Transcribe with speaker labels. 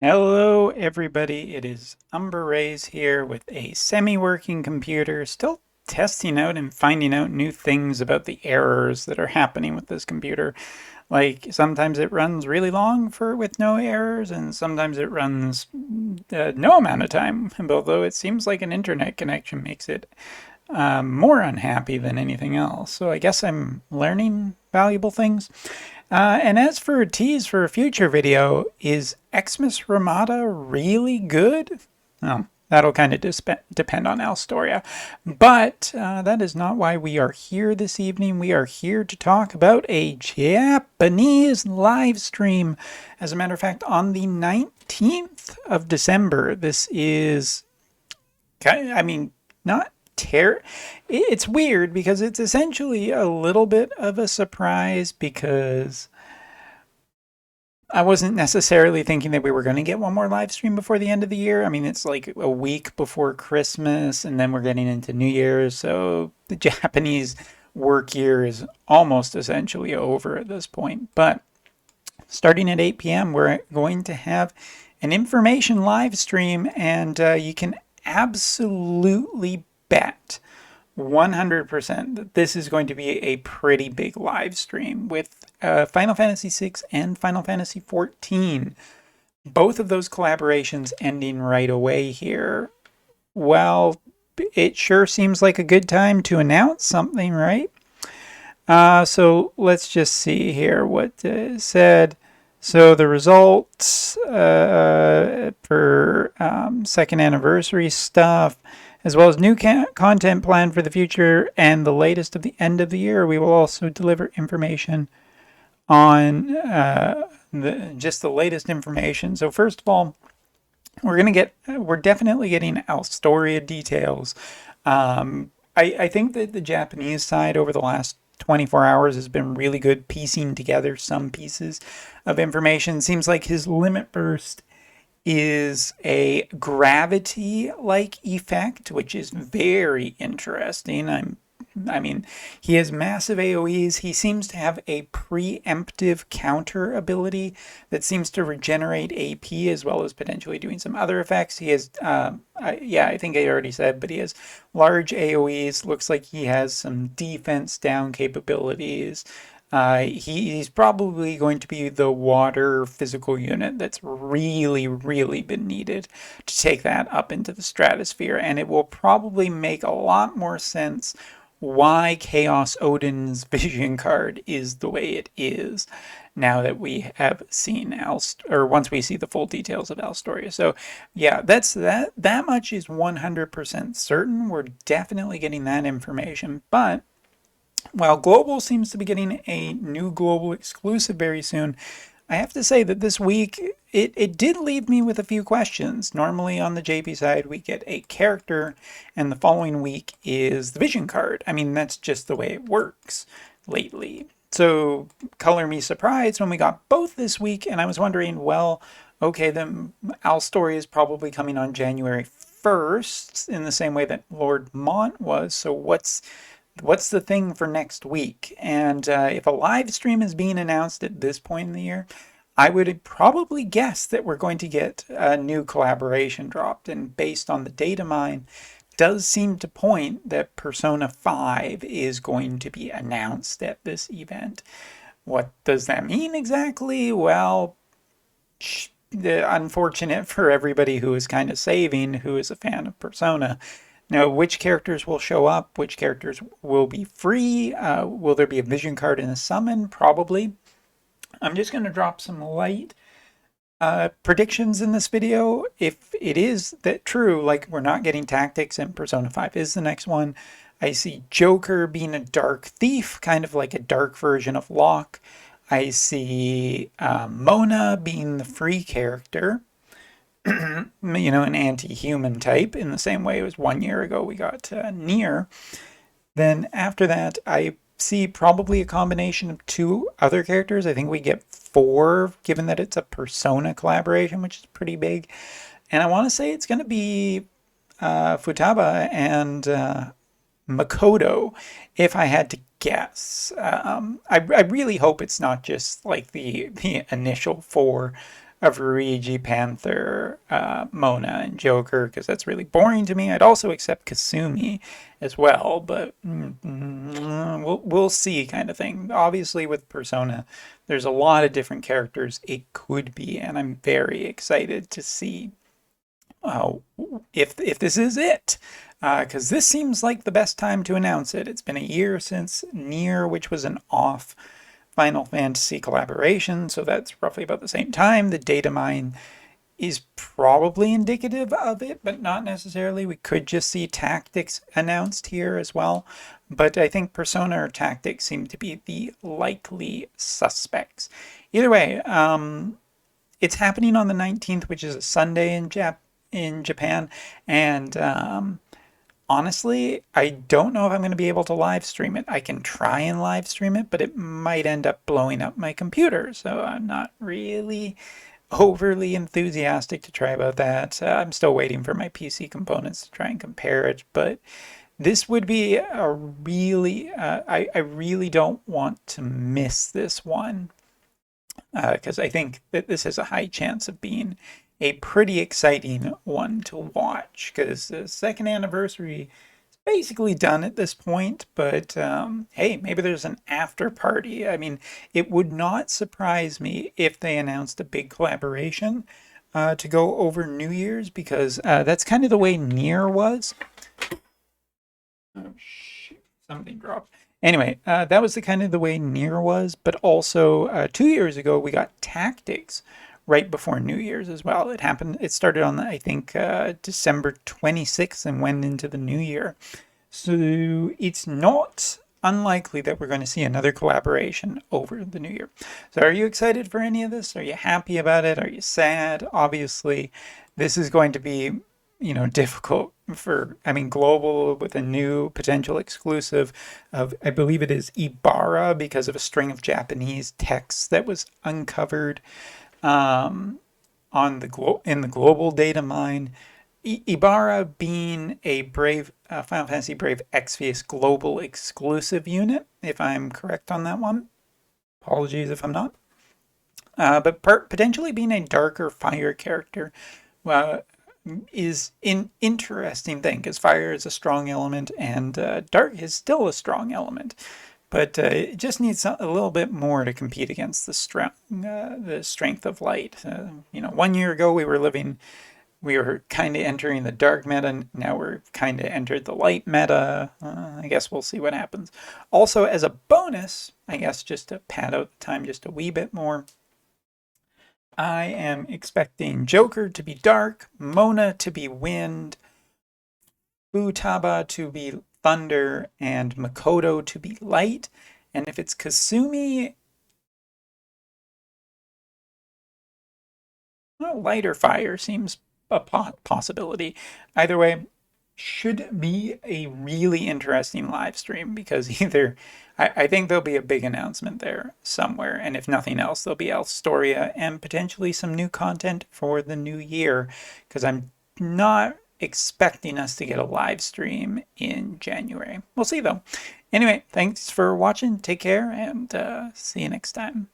Speaker 1: Hello everybody, it is Umber Rays here with a semi-working computer, still testing out and finding out new things about the errors that are happening with this computer. Like sometimes it runs really long with no errors, and sometimes it runs no amount of time, although it seems like an internet connection makes it more unhappy than anything else. So I guess I'm learning valuable things. And as for a tease for a future video, is Xmas Ramada really good? Well, that'll kind of depend on Alstoria. But that is not why we are here this evening. We are here to talk about a Japanese live stream. As a matter of fact, on the 19th of December, this is, not it's weird because it's essentially a little bit of a surprise because I wasn't necessarily thinking that we were going to get one more live stream before the end of the year. I mean, it's like a week before Christmas and then we're getting into New Year's. So the Japanese work year is almost essentially over at this point. But starting at 8 p.m., we're going to have an information live stream, and you can absolutely bet 100% that this is going to be a pretty big live stream with Final Fantasy VI and Final Fantasy XIV. Both of those collaborations ending right away here. Well, it sure seems like a good time to announce something, right? So let's just see here what it said. So the results for second anniversary stuff, as well as new content planned for the future and the latest of the end of the year. We will also deliver information on just the latest information. So first of all, we're definitely getting Alstoria details. I think that the Japanese side over the last 24 hours has been really good piecing together some pieces of information. Seems like his limit burst is a gravity-like effect, which is very interesting. I mean, he has massive AoEs. He seems to have a preemptive counter ability that seems to regenerate AP as well as potentially doing some other effects. He has, I think I already said, but he has large AoEs. Looks like he has some defense down capabilities. He's probably going to be the water physical unit that's really, really been needed to take that up into the stratosphere, and it will probably make a lot more sense why Chaos Odin's vision card is the way it is now that we have seen once we see the full details of Alstoria. So yeah, that much is 100% certain. We're definitely getting that information. But while Global seems to be getting a new Global exclusive very soon, I have to say that this week it did leave me with a few questions. Normally on the JP side we get a character and the following week is the vision card. I mean, that's just the way it works lately. So color me surprised when we got both this week, and I was wondering, well, okay, then Alstoria is probably coming on January 1st in the same way that Lord Mont was. So what's the thing for next week? And if a live stream is being announced at this point in the year, I would probably guess that we're going to get a new collaboration dropped. And based on the data mine, does seem to point that Persona 5 is going to be announced at this event. What does that mean exactly? Well, unfortunate for everybody who is kind of saving, who is a fan of Persona. Now, which characters will show up? Which characters will be free? Will there be a vision card in a summon? Probably. I'm just going to drop some light predictions in this video. If it is that true, like we're not getting tactics and Persona 5 is the next one, I see Joker being a dark thief, kind of like a dark version of Locke. I see Mona being the free character. An anti-human type in the same way it was 1 year ago we got Nier. Then after that, I see probably a combination of two other characters. I think we get 4, given that it's a Persona collaboration, which is pretty big. And I want to say it's going to be Futaba and Makoto, if I had to guess. I really hope it's not just like the initial 4 of Luigi, Panther, Mona, and Joker, because that's really boring to me. I'd also accept Kasumi as well, but we'll see, kind of thing. Obviously, with Persona, there's a lot of different characters it could be, and I'm very excited to see if this is it, because this seems like the best time to announce it. It's been a year since Nier, which was an off Final Fantasy collaboration, so that's roughly about the same time. The data mine is probably indicative of it, but not necessarily. We could just see Tactics announced here as well, but I think Persona or Tactics seem to be the likely suspects. Either way, it's happening on the 19th, which is a Sunday in Japan, and honestly, I don't know if I'm going to be able to live stream it. I can try and live stream it, but it might end up blowing up my computer, so I'm not really overly enthusiastic to try about that. I'm still waiting for my PC components to try and compare it, but this would be a really, I really don't want to miss this one, because I think that this has a high chance of being a pretty exciting one to watch, because the second anniversary is basically done at this point, but hey, maybe there's an after party. I mean, it would not surprise me if they announced a big collaboration to go over New Year's, because that's kind of the way Nier was. Oh, shoot, something dropped. Anyway, that was the kind of the way Nier was, but also 2 years ago we got Tactics right before New Year's as well. It started on, I think, December 26th and went into the new year. So it's not unlikely that we're going to see another collaboration over the new year. So are you excited for any of this? Are you happy about it? Are you sad? Obviously, this is going to be, difficult for, global, with a new potential exclusive of, I believe it is Ibarra, because of a string of Japanese texts that was uncovered in the global data mine. Ibarra being a Brave Final Fantasy Brave Exvius global exclusive unit, if I'm correct on that one. Apologies if I'm not. But potentially being a darker fire character is an interesting thing, because fire is a strong element and dark is still a strong element. But it just needs a little bit more to compete against the strength of light. 1 year ago we were kind of entering the dark meta. Now we're kind of entered the light meta. I guess we'll see what happens. Also, as a bonus, I guess just to pad out the time just a wee bit more, I am expecting Joker to be dark, Mona to be wind, Futaba to be thunder, and Makoto to be light. And if it's Kasumi, light or fire seems a possibility. Either way, should be a really interesting live stream, because either I think there'll be a big announcement there somewhere, and if nothing else, there'll be Elstoria and potentially some new content for the new year, because I'm not expecting us to get a live stream in January. We'll see though. Anyway, thanks for watching. Take care, and see you next time.